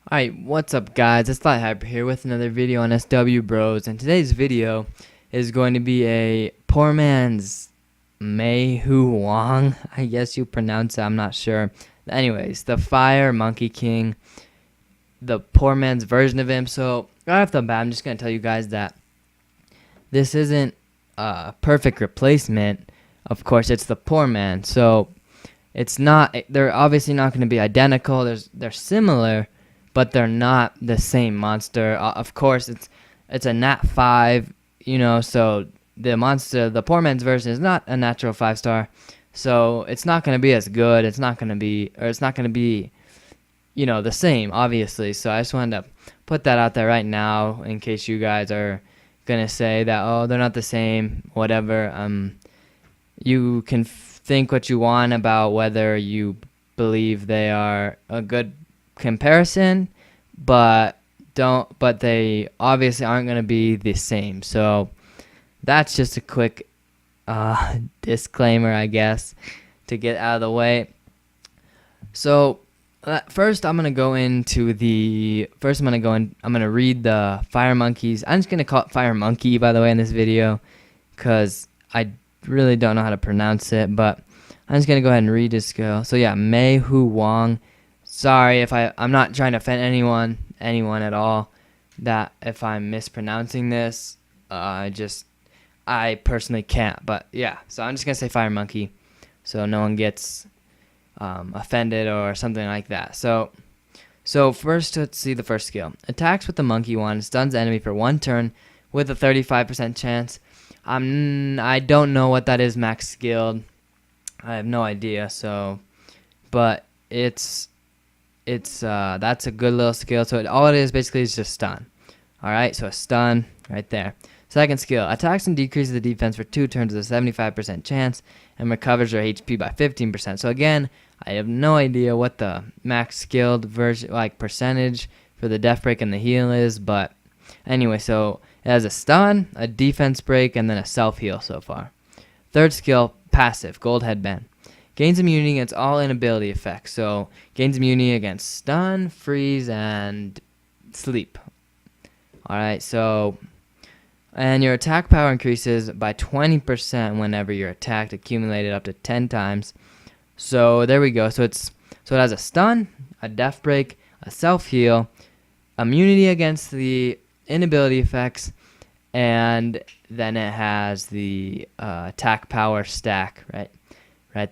Alright, what's up guys, it's Light Hyper here with another video on SW Bros, and today's video is going to be a poor man's Mei Hou Wang, I guess you pronounce it, I'm not sure. Anyways, the Fire Monkey King, the poor man's version of him. So right off the bat, I'm just going to tell you guys that this isn't a perfect replacement. Of course, it's the poor man, so it's not, they're obviously not going to be identical. They're similar, but they're not the same monster. Of course, it's a nat 5, so the poor man's version is not a natural 5-star, so it's not going to be as good. It's not going to be the same, obviously. So I just wanted to put that out there right now in case you guys are going to say that, oh, they're not the same, whatever. You can think what you want about whether you believe they are a good comparison, but they obviously aren't going to be the same. So that's just a quick disclaimer, I guess, to get out of the way. So first I'm going to read the Fire Monkeys. I'm just going to call it Fire Monkey, by the way, in this video, because I really don't know how to pronounce it, but I'm just going to go ahead and read his skill. So yeah, Mei Hou Wang. Sorry if I'm not trying to offend anyone at all, that if I'm mispronouncing this, I personally can't. But yeah, so I'm just going to say Fire Monkey so no one gets offended or something like that. So first, let's see the first skill. Attacks with the monkey wand, stuns the enemy for 1 turn with a 35% chance. I don't know what that is max skilled. I have no idea. But that's a good little skill. So all it is basically is just stun. All right, so a stun right there. Second skill, attacks and decreases the defense for 2 turns with a 75% chance and recovers their HP by 15%. So again, I have no idea what the max skilled version, like percentage for the death break and the heal is, but anyway, so it has a stun, a defense break, and then a self heal so far. Third skill, passive, gold headband. Gains immunity against all inability effects. So gains immunity against stun, freeze, and sleep. Alright, and your attack power increases by 20% whenever you're attacked, accumulated up to 10 times. So there we go. So it has a stun, a death break, a self heal, immunity against the inability effects, and then it has the attack power stack right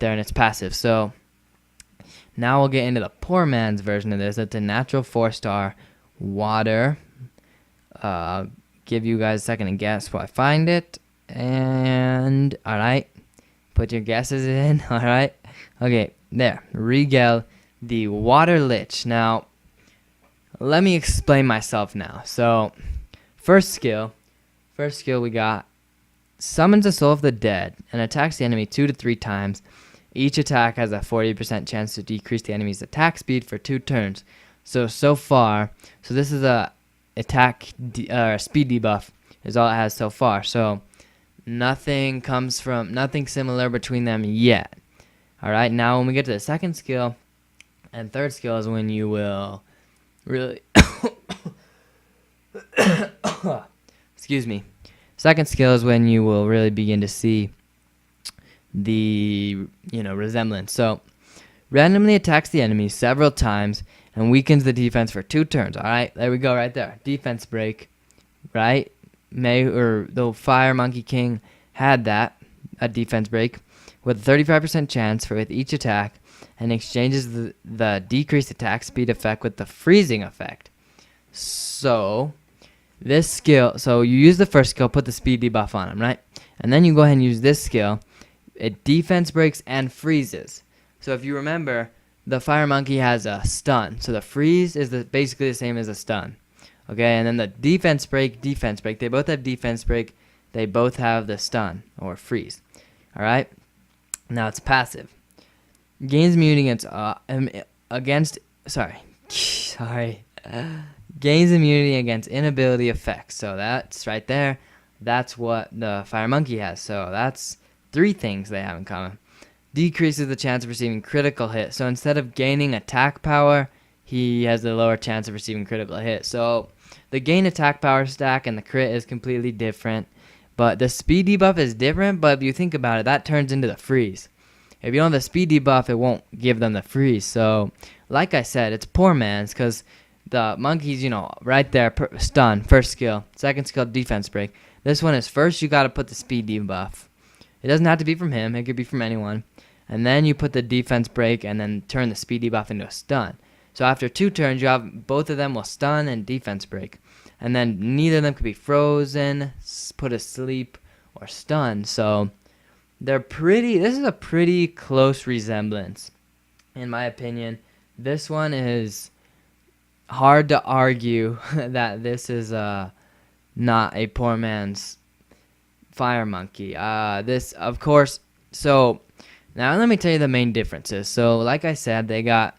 there, and it's passive. So now we'll get into the poor man's version of this. It's a natural 4-star water. Give you guys a second to guess while I find it. And all right, put your guesses in. All right, okay, there. Rigel, the water lich. Now let me explain myself now. So first skill we got summons the soul of the dead and attacks the enemy 2 to 3 times. Each attack has a 40% chance to decrease the enemy's attack speed for 2 turns. So far, this is a speed debuff is all it has so far. So nothing similar between them yet. All right, now when we get to the second skill and third skill is when you will really excuse me. Second skill is when you will really begin to see the resemblance. So randomly attacks the enemy several times and weakens the defense for 2 turns. All right, there we go, right there. Defense break, right? The Fire Monkey King had a defense break with a 35% chance with each attack, and exchanges the decreased attack speed effect with the freezing effect. So this skill, so you use the first skill, put the speed debuff on him, right? And then you go ahead and use this skill. It defense breaks and freezes. So if you remember, the Fire Monkey has a stun. So the freeze is basically the same as a stun. Okay, and then the defense break. They both have defense break. They both have the stun or freeze. All right. Now it's passive. Gains immunity Gains immunity against inability effects. So that's right there. That's what the Fire Monkey has. So that's 3 things they have in common. Decreases the chance of receiving critical hit. So instead of gaining attack power, he has a lower chance of receiving critical hit. So the gain attack power stack and the crit is completely different. But the speed debuff is different, but if you think about it, that turns into the freeze. If you don't have the speed debuff, it won't give them the freeze. So, like I said, it's poor man's because the monkeys, right there, stun, first skill. Second skill, defense break. This one is first you got to put the speed debuff. It doesn't have to be from him. It could be from anyone. And then you put the defense break and then turn the speed debuff into a stun. So after 2 turns, you have both of them will stun and defense break. And then neither of them could be frozen, put asleep, or stunned. So this is a pretty close resemblance, in my opinion. This one is hard to argue that this is not a poor man's fire monkey. This, of course, so now let me tell you the main differences. So like I said, they got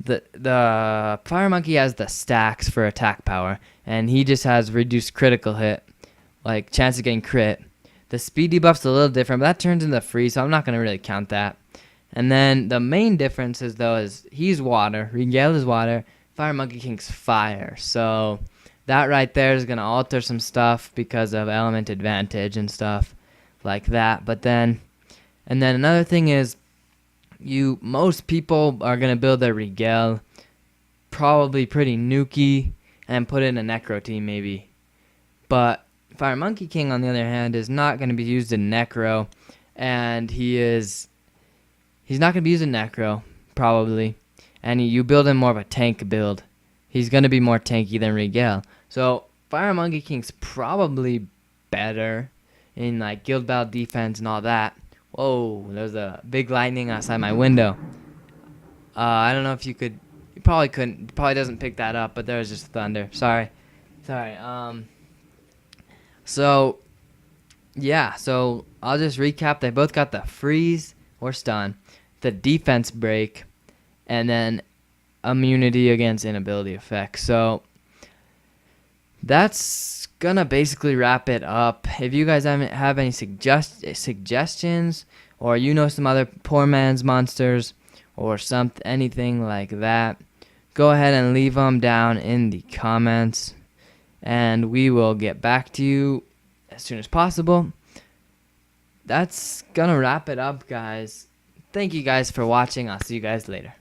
the fire monkey has the stacks for attack power, and he just has reduced critical hit, like chance of getting crit. The speed debuff's a little different, but that turns into freeze, so I'm not going to really count that. And then the main differences, though, is he's water, Rigel is water, Fire Monkey King's fire. So that right there is going to alter some stuff because of element advantage and stuff like that. And then another thing is, most people are going to build their Rigel probably pretty nuky and put it in a Necro team maybe. But Fire Monkey King, on the other hand, is not going to be used in Necro, and he's not going to be used in Necro, probably. And you build him more of a tank build. He's going to be more tanky than Rigel. So Fire Monkey King's probably better in like guild battle defense and all that. Whoa, there's a big lightning outside my window. I don't know if you could. You probably couldn't. It probably doesn't pick that up, but there was just thunder. Sorry. So, yeah. So I'll just recap. They both got the freeze or stun, the defense break, and then immunity against inability effects. So that's gonna basically wrap it up. If you guys have any suggestions, or some other poor man's monsters or anything like that, go ahead and leave them down in the comments, and we will get back to you as soon as possible. That's gonna wrap it up, guys. Thank you guys for watching. I'll see you guys later.